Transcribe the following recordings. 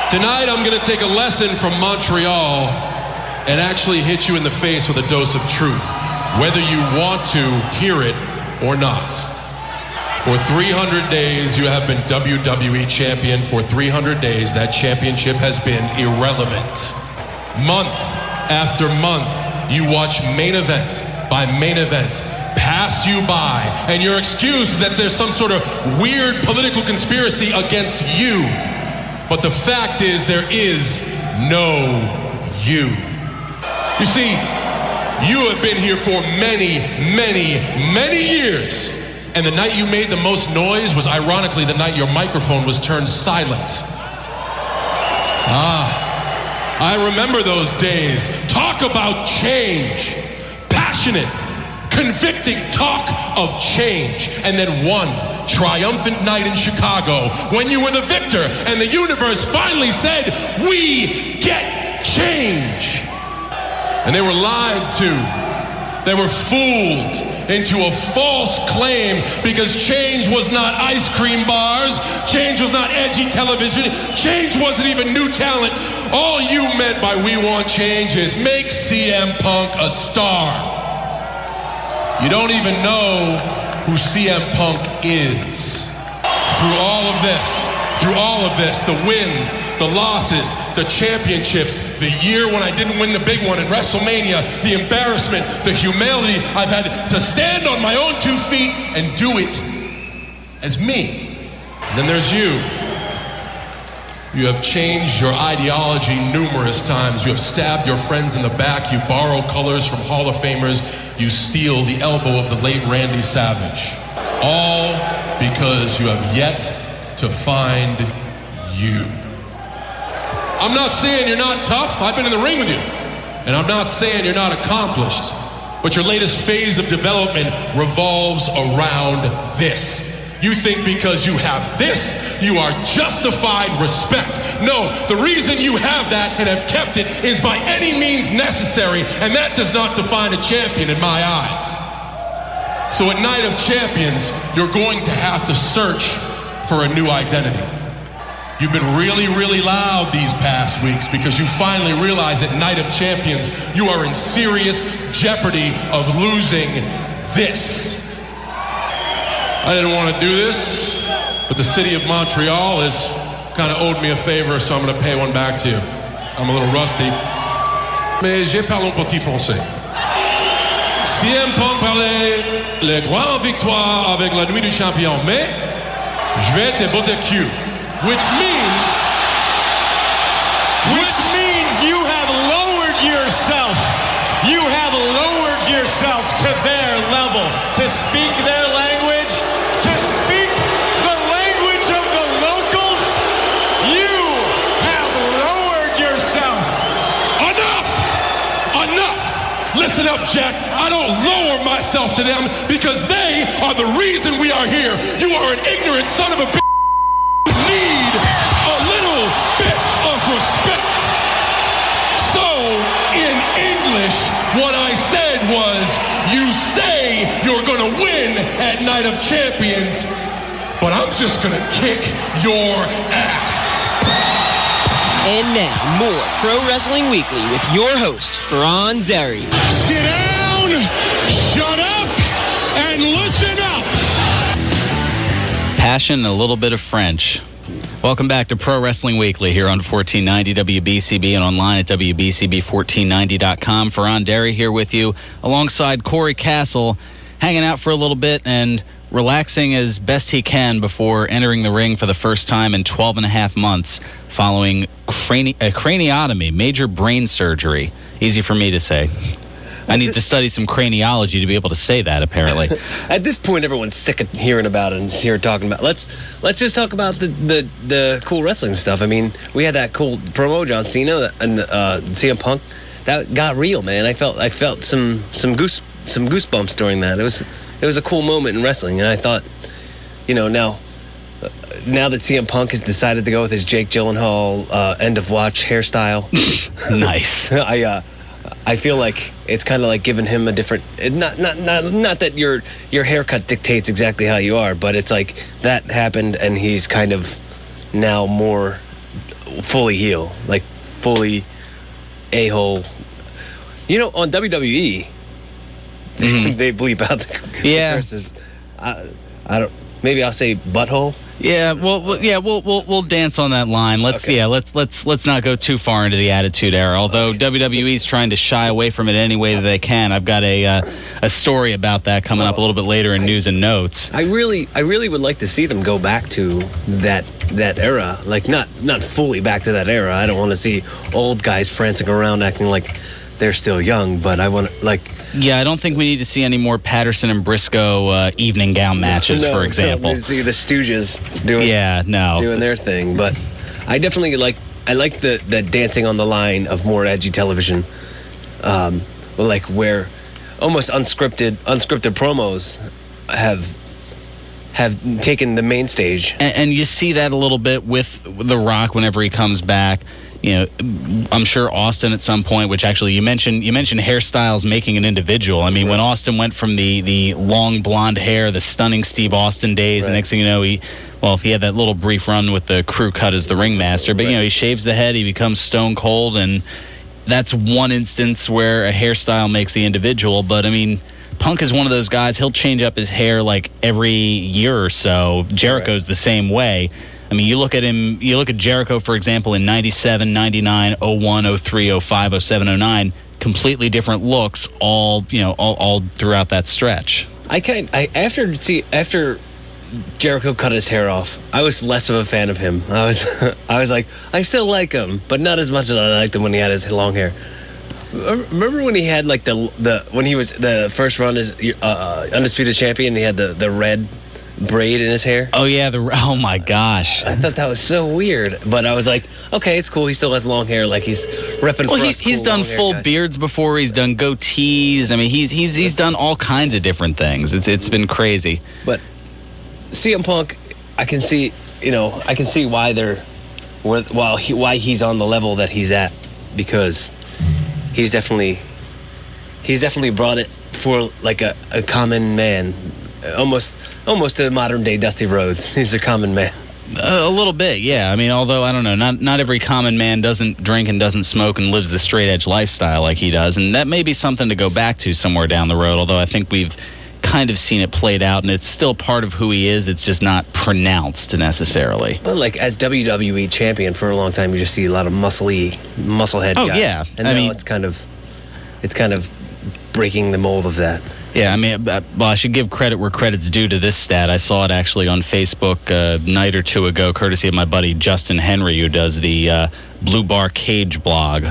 Tonight, I'm going to take a lesson from Montreal and actually hit you in the face with a dose of truth, whether you want to hear it or not. For 300 days, you have been WWE champion. For 300 days, that championship has been irrelevant. Month after month, you watch main event by main event pass you by, and your excuse is that there's some sort of weird political conspiracy against you. But the fact is, there is no you. You see, you have been here for many, many, many years. And the night you made the most noise was ironically the night your microphone was turned silent. I remember those days. Talk about change. Passionate, convicting talk of change. And then one triumphant night in Chicago when you were the victor and the universe finally said, we get change. And they were lied to. They were fooled into a false claim because change was not ice cream bars, change was not edgy television, change wasn't even new talent. All you meant by we want change is make CM Punk a star. You don't even know who CM Punk is. Through all of this, the wins, the losses, the championships, the year when I didn't win the big one in WrestleMania, the embarrassment, the humility, I've had to stand on my own 2 feet and do it as me. And then there's you. You have changed your ideology numerous times. You have stabbed your friends in the back. You borrow colors from Hall of Famers. You steal the elbow of the late Randy Savage. All because you have yet to find you. I'm not saying you're not tough. I've been in the ring with you. And I'm not saying you're not accomplished. But your latest phase of development revolves around this. You think because you have this, you are justified respect. No, the reason you have that and have kept it is by any means necessary, and that does not define a champion in my eyes. So at Night of Champions, you're going to have to search for a new identity. You've been really, really loud these past weeks because you finally realize at Night of Champions, you are in serious jeopardy of losing this. I didn't want to do this, but the city of Montreal has kind of owed me a favor, so I'm going to pay one back to you. I'm a little rusty. Mais je parle un petit français. CM Punk parlait les grandes victoires avec la nuit du champion, mais je vais te botter cul, which means you have lowered yourself. You have lowered yourself to their level, to speak their language, to speak the language of the locals. You have lowered yourself. Enough. Listen up, Jack. I don't lower myself to them because they are the reason we are here. You are an ignorant son of a bitch. You need a little bit of respect. So, in English, what I said was, you say you're gonna win at Night of Champions, but I'm just gonna kick your ass. And now, more Pro Wrestling Weekly with your host, Fearon Derry. Sit down, shut up, and listen up. Passion and a little bit of French. Welcome back to Pro Wrestling Weekly here on 1490 WBCB and online at WBCB1490.com. Fearon Derry here with you alongside Cory Kastle, hanging out for a little bit and relaxing as best he can before entering the ring for the first time in 12 and a half months following a craniotomy, major brain surgery. Easy for me to say. I need to study some craniology to be able to say that, apparently. At this point, everyone's sick of hearing about it and here talking about it. Let's just talk about the cool wrestling stuff. I mean, we had that cool promo, John Cena and CM Punk. That got real, man. I felt some goosebumps during that. It was a cool moment in wrestling, and I thought, now that CM Punk has decided to go with his Jake Gyllenhaal end of watch hairstyle, nice. I feel like it's kind of like giving him a different. Not that your haircut dictates exactly how you are, but it's like that happened, and he's kind of now more fully heel, like fully a-hole. You know, on WWE, they bleep out the curses. I don't. Maybe I'll say butthole. Yeah, we'll dance on that line. Let's not go too far into the Attitude Era. Although WWE's trying to shy away from it any way that they can. I've got a story about that coming up a little bit later in news and notes. I really would like to see them go back to that era. Like not fully back to that era. I don't want to see old guys prancing around acting like they're still young, but I want I don't think we need to see any more Patterson and Briscoe evening gown matches, for example. No, see the Stooges doing their thing, but I definitely like the dancing on the line of more edgy television, like where almost unscripted promos have taken the main stage, and you see that a little bit with The Rock whenever he comes back. You know, I'm sure Austin at some point, which actually you mentioned hairstyles making an individual. I mean, when Austin went from the long blonde hair, the stunning Steve Austin days, and next thing you know, he had that little brief run with the crew cut as the ringmaster, but he shaves the head, he becomes stone cold, and that's one instance where a hairstyle makes the individual. But I mean, Punk is one of those guys, he'll change up his hair like every year or so. Jericho's the same way. I mean, you look at Jericho, for example, in 97, 99, 01, 03, 05, 07, 09, completely different looks all throughout that stretch. After Jericho cut his hair off, I was less of a fan of him. I was like, I still like him, but not as much as I liked him when he had his long hair. Remember when he had like when he was the first run as Undisputed Champion, he had the red braid in his hair? Oh yeah, oh my gosh. I thought that was so weird, but I was like, okay, it's cool. He still has long hair, like he's repping for us. He's done full beards before. He's done goatees. I mean, he's done all kinds of different things. It's been crazy. But CM Punk, I can see why he's on the level that he's at, because he's definitely brought it for like a common man. Almost a modern day Dusty Rhodes. He's a common man. A little bit, yeah. I mean, although I don't know, not every common man doesn't drink and doesn't smoke and lives the straight edge lifestyle like he does, and that may be something to go back to somewhere down the road. Although I think we've kind of seen it played out, and it's still part of who he is. It's just not pronounced necessarily. But like as WWE champion for a long time, you just see a lot of musclehead guys. Oh yeah, and now it's kind of breaking the mold of that. Yeah, I mean, well, I should give credit where credit's due to this stat. I saw it actually on Facebook a night or two ago, courtesy of my buddy Justin Henry, who does the Blue Bar Cage blog.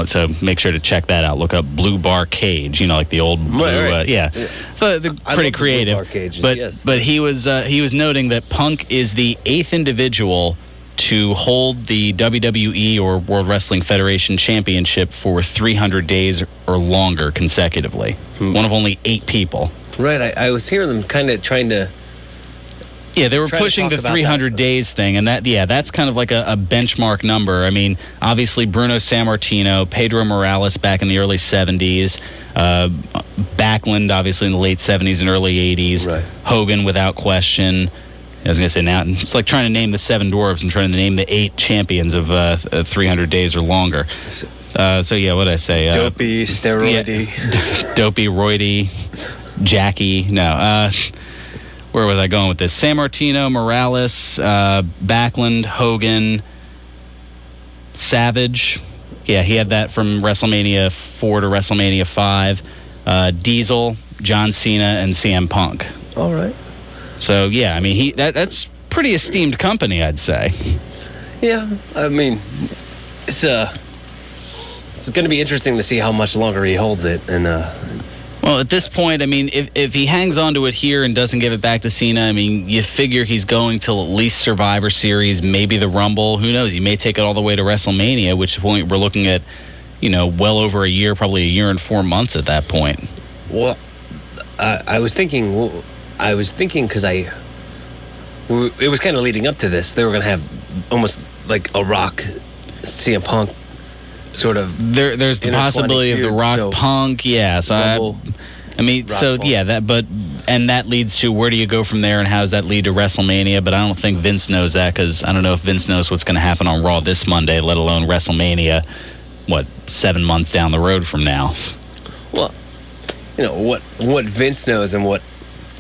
So make sure to check that out. Look up Blue Bar Cage, like the old blue. Right. Yeah. So they're pretty creative. Blue Bar Cages, but yes. but he was noting that Punk is the 8th individual to hold the WWE or World Wrestling Federation Championship for 300 days or longer consecutively. One of only 8 people. Right, I was hearing them kind of trying to... Yeah, they were pushing the 300 days thing, and that's kind of like a benchmark number. I mean, obviously Bruno Sammartino, Pedro Morales back in the early 70s, Backlund obviously in the late 70s and early 80s, right. Hogan without question. I was going to say now, it's like trying to name the 7 dwarves and trying to name the 8 champions of 300 days or longer. So yeah, what did I say? Dopey, steroidy. Yeah, Dopey, roidy, Jackie. No. Where was I going with this? Sammartino, Morales, Backlund, Hogan, Savage. Yeah, he had that from WrestleMania 4 to WrestleMania 5. Diesel, John Cena, and CM Punk. All right. So, yeah, I mean, that's pretty esteemed company, I'd say. Yeah, I mean, it's going to be interesting to see how much longer he holds it. And well, at this point, I mean, if he hangs on to it here and doesn't give it back to Cena, I mean, you figure he's going till at least Survivor Series, maybe the Rumble. Who knows? He may take it all the way to WrestleMania, at which point we're looking at, well over a year, probably a year and 4 months at that point. Well, I was thinking because it was kind of leading up to this. They were going to have almost like a Rock, CM Punk sort of. There's the possibility of the Rock Punk, yeah. So Rumble, I mean, Rock so Punk. yeah, but and that leads to where do you go from there, and how does that lead to WrestleMania? But I don't think Vince knows that, because I don't know if Vince knows what's going to happen on Raw this Monday, let alone WrestleMania, 7 months down the road from now. Well, what Vince knows and what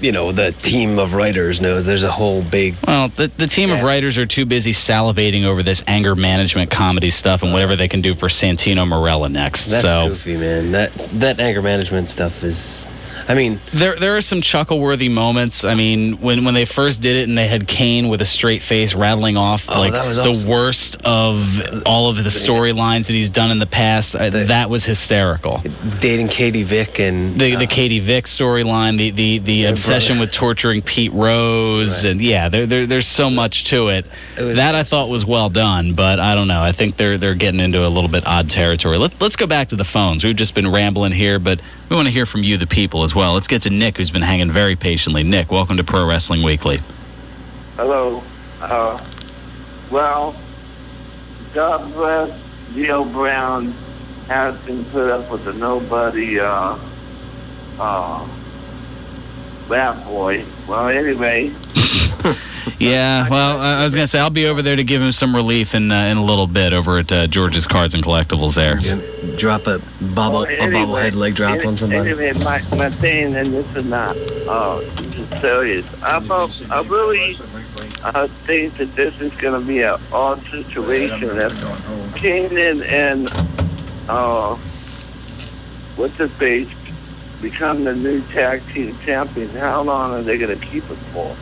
the team of writers knows. There's a whole big... Well, the team of writers are too busy salivating over this anger management comedy stuff and whatever they can do for Santino Marella next. That's goofy, man. That anger management stuff is... I mean... There are some chuckle-worthy moments. I mean, when they first did it and they had Kane with a straight face rattling off the worst of all of the storylines that he's done in the past, that was hysterical. Dating Katie Vick and... The Katie Vick storyline, the obsession with torturing Pete Rose, and there's so much to it. That I thought was well done, but I don't know. I think they're getting into a little bit odd territory. Let's go back to the phones. We've just been rambling here, but we want to hear from you, the people, as well. Let's get to Nick, who's been hanging very patiently. Nick, welcome to Pro Wrestling Weekly. Hello. Well, God bless Neil Brown has been put up with a nobody bad boy. Well, anyway. Yeah, well, I was going to say, I'll be over there to give him some relief in a little bit over at George's Cards and Collectibles there. Drop a bobblehead leg drop on somebody. Anyway, my thing, and this is not serious. I really think that this is going to be an odd situation. That Kane and what's his face become the new tag team champions. How long are they going to keep it for?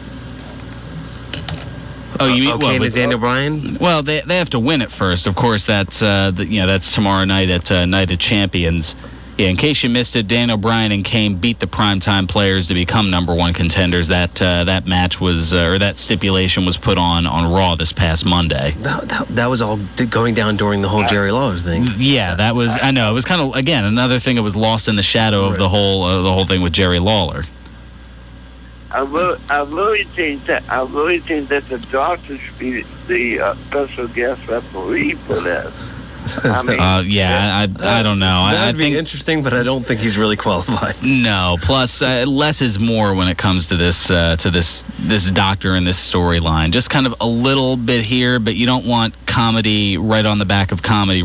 Oh, you mean Kane and Daniel Bryan? Well, they have to win it first. Of course, that's that's tomorrow night at Night of Champions. Yeah, in case you missed it, Daniel Bryan and Kane beat the primetime players to become number one contenders. That match was, or that stipulation was put on Raw this past Monday. That was all going down during the whole Jerry Lawler thing. Yeah, that was. I know it was kind of, again, another thing that was lost in the shadow of the whole thing with Jerry Lawler. I really think that the doctor should be the special guest referee for this. I mean, I don't know. That'd be interesting, but I don't think he's really qualified. No. Plus, less is more when it comes to this doctor and this storyline. Just kind of a little bit here, but you don't want comedy right on the back of comedy,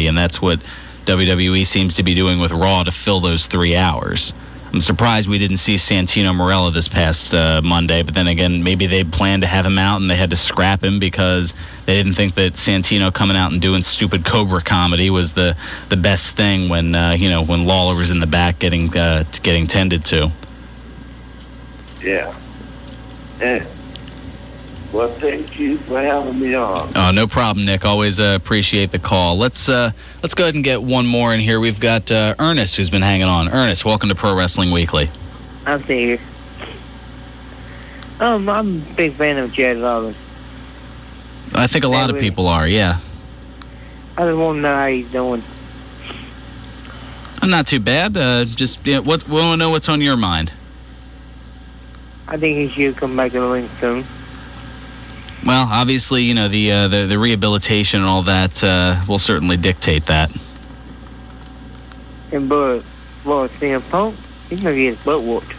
and that's what WWE seems to be doing with Raw to fill those 3 hours. I'm surprised we didn't see Santino Marella this past Monday, but then again, maybe they planned to have him out and they had to scrap him because they didn't think that Santino coming out and doing stupid Cobra comedy was the best thing when Lawler was in the back getting tended to. Yeah. Well, thank you for having me on. Oh, no problem, Nick. Always appreciate the call. Let's go ahead and get one more in here. We've got Ernest, who's been hanging on. Ernest, welcome to Pro Wrestling Weekly. I'm here. I'm a big fan of Jerry Lawler. I think a lot of people are, yeah. I just want to know how he's doing. Not too bad. We want to know what's on your mind. I think he should come back to the ring soon. Well, obviously, the rehabilitation and all that will certainly dictate that. And but CM Punk, he's gonna get his butt whooped.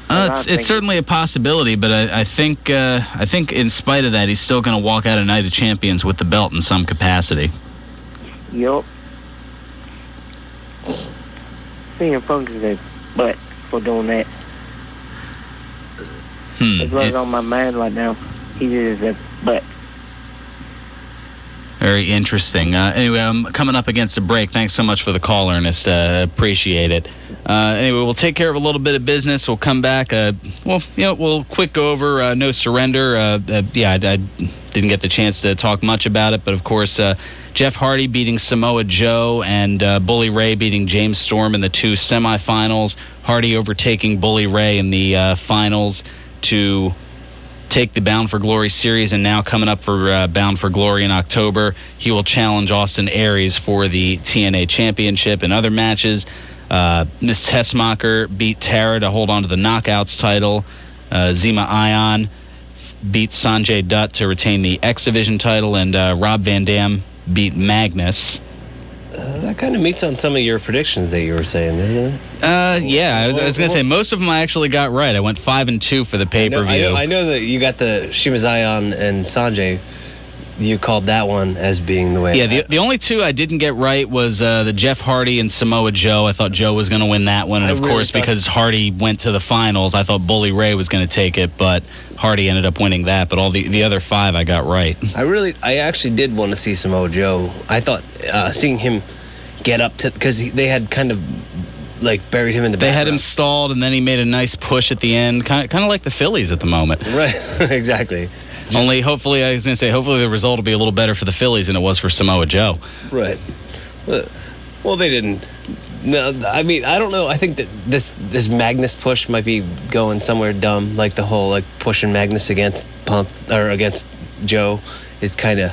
It's certainly a possibility, but I think in spite of that, he's still going to walk out of Night of Champions with the belt in some capacity. Yup. CM Punk is a butt for doing that. That's what's on my mind right now. He is a butt. Very interesting. Anyway, I'm coming up against a break. Thanks so much for the call, Ernest. Appreciate it. Anyway, we'll take care of a little bit of business. We'll come back. We'll quick go over No Surrender. I didn't get the chance to talk much about it, but of course, Jeff Hardy beating Samoa Joe and Bully Ray beating James Storm in the 2 semifinals. Hardy overtaking Bully Ray in the finals to take the Bound for Glory series, and now coming up for Bound for Glory in October, he will challenge Austin Aries for the TNA Championship. In other matches, Miss Tessmacher beat Tara to hold on to the Knockouts title. Zema Ion beat Sanjay Dutt to retain the X Division title, and Rob Van Dam beat Magnus That kind of meets on some of your predictions that you were saying, doesn't it? Yeah, I was going to say most of them I actually got right. I went 5-2 for the pay-per-view. I know that you got the Shima Zion and Sanjay. You called that one as being the way. Yeah, the only two I didn't get right was the Jeff Hardy and Samoa Joe. I thought Joe was going to win that one, and of course, because Hardy went to the finals, I thought Bully Ray was going to take it, but Hardy ended up winning that. But all the other 5 I got right. I actually did want to see Samoa Joe. I thought seeing him get up to, because they had kind of like buried him in the background. They had him stalled, and then he made a nice push at the end, kind of like the Phillies at the moment. Right, exactly. Only, hopefully the result will be a little better for the Phillies than it was for Samoa Joe. Right. Well, they didn't. No, I mean, I don't know. I think that this Magnus push might be going somewhere dumb, like the whole like pushing Magnus against Punk or against Joe is kind of.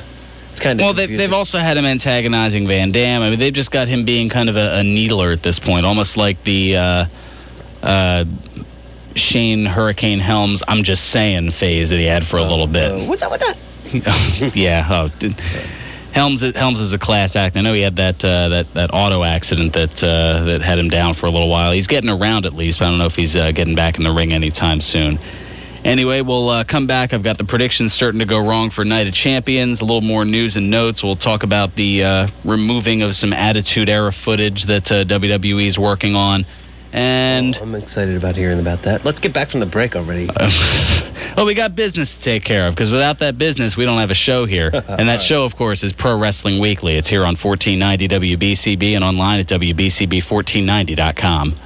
Well, they've also had him antagonizing Van Dam. I mean, they've just got him being kind of a needler at this point, almost like the Shane Hurricane Helms "I'm just saying" phase that he had for a little bit. What's up with that? Yeah. Helms is a class act. I know he had that auto accident that had him down for a little while. He's getting around at least, but I don't know if he's getting back in the ring anytime soon. Anyway, we'll come back. I've got the predictions starting to go wrong for Night of Champions. A little more news and notes. We'll talk about the removing of some Attitude Era footage that WWE is working on. And I'm excited about hearing about that. Let's get back from the break already. Well, we got business to take care of, because without that business, we don't have a show here. And that show, of course, is Pro Wrestling Weekly. It's here on 1490 WBCB and online at WBCB1490.com.